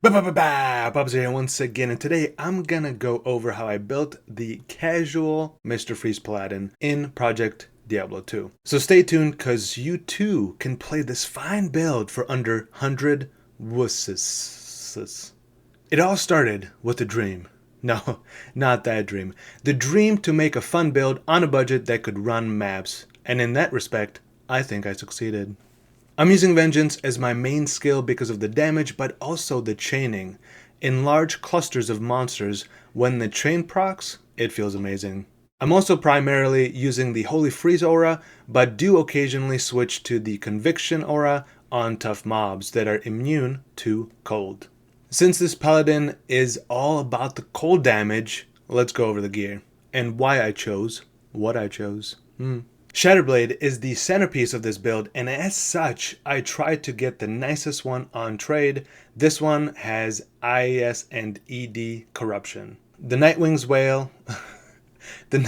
Bubs here once again, and today I'm gonna go over how I built the casual Mr. Freeze Paladin in Project Diablo 2. So stay tuned, cause you too can play this fine build for under 100 wusses. It all started with a dream. No, not that dream. The dream to make a fun build on a budget that could run maps, and in that respect, I think I succeeded. I'm using Vengeance as my main skill because of the damage, but also the chaining. In large clusters of monsters, when the chain procs, it feels amazing. I'm also primarily using the Holy Freeze aura, but do occasionally switch to the Conviction aura on tough mobs that are immune to cold. Since this Paladin is all about the cold damage, let's go over the gear, and why I chose what I chose. Shatterblade is the centerpiece of this build, and as such, I tried to get the nicest one on trade. This one has IAS and ED corruption. The Nightwing's Wail, the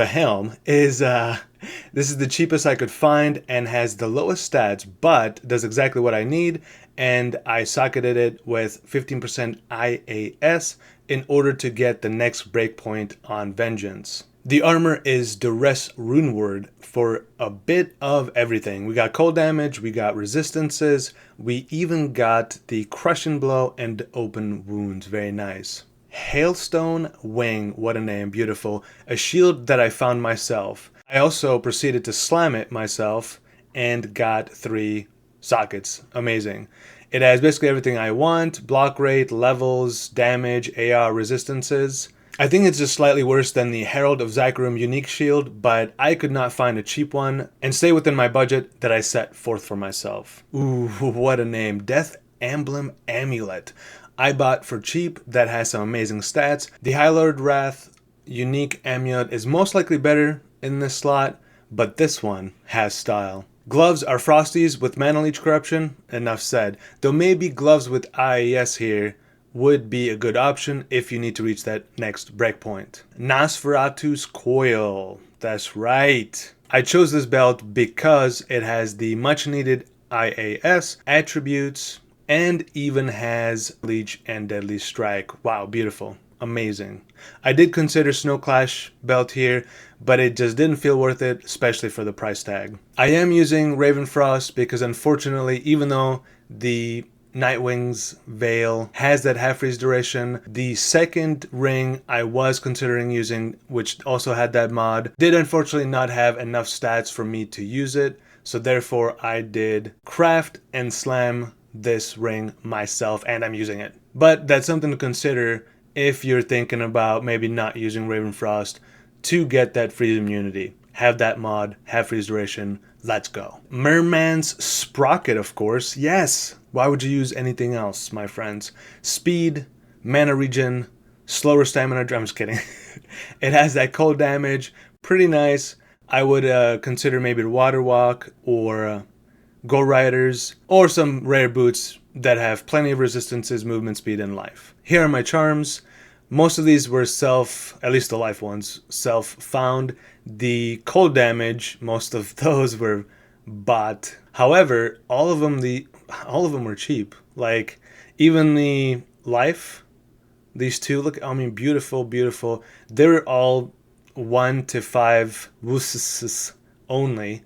helm is, this is the cheapest I could find and has the lowest stats, but does exactly what I need, and I socketed it with 15% IAS in order to get the next breakpoint on Vengeance. The armor is Duress Runeward for a bit of everything. We got cold damage, we got resistances, we even got the crushing blow and open wounds. Very nice. Hailstone Wing, what a name, beautiful. A shield that I found myself. I also proceeded to slam it myself and got 3 sockets. Amazing. It has basically everything I want: block rate, levels, damage, AR, resistances. I think it's just slightly worse than the Herald of Zakarum unique shield, but I could not find a cheap one and stay within my budget that I set forth for myself. Ooh, what a name. Death Emblem Amulet. I bought for cheap, that has some amazing stats. The High Lord Wrath unique amulet is most likely better in this slot, but this one has style. Gloves are Frosties with Mana Leech Corruption, enough said. Though maybe gloves with IAS here would be a good option if you need to reach that next breakpoint. Nosferatu's Coil. That's right. I chose this belt because it has the much needed IAS attributes and even has Leech and Deadly Strike. Wow, beautiful. Amazing. I did consider Snow Clash belt here, but it just didn't feel worth it, especially for the price tag. I am using Ravenfrost because unfortunately, even though the Nightwing's Veil has that half freeze duration, the second ring I was considering using, which also had that mod, did unfortunately not have enough stats for me to use it, so therefore I did craft and slam this ring myself, and I'm using it. But that's something to consider if you're thinking about maybe not using Ravenfrost to get that freeze immunity. Have that mod, have freeze duration, let's go. Merman's Sprocket, of course, yes! Why would you use anything else, my friends? Speed, mana regen, slower stamina, I'm just kidding. It has that cold damage, pretty nice. I would consider maybe Water Walk or Go Riders, or some rare boots that have plenty of resistances, movement speed, and life. Here are my charms. Most of these were at least the life ones, self-found. The cold damage, most of those were bought. However, all of them were cheap. Like, even the life, these two, look, I mean, beautiful, beautiful. They're all 1 to 5 wusses only,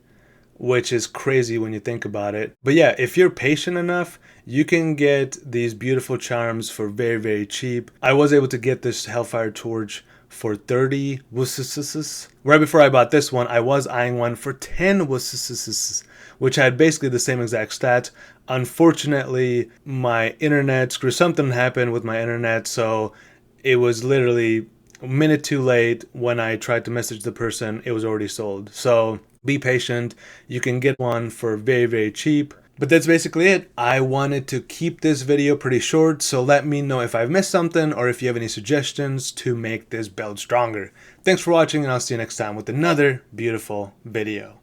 which is crazy when you think about it. But yeah, if you're patient enough, you can get these beautiful charms for very, very cheap. I was able to get this Hellfire Torch for 30 wusses. Right before I bought this one, I was eyeing one for 10 wusses, which had basically the same exact stats. Unfortunately, my internet something happened with my internet, so it was literally a minute too late. When I tried to message the person, it was already sold. So be patient. You can get one for very, very cheap. But that's basically it. I wanted to keep this video pretty short, so let me know if I've missed something or if you have any suggestions to make this build stronger. Thanks for watching, and I'll see you next time with another beautiful video.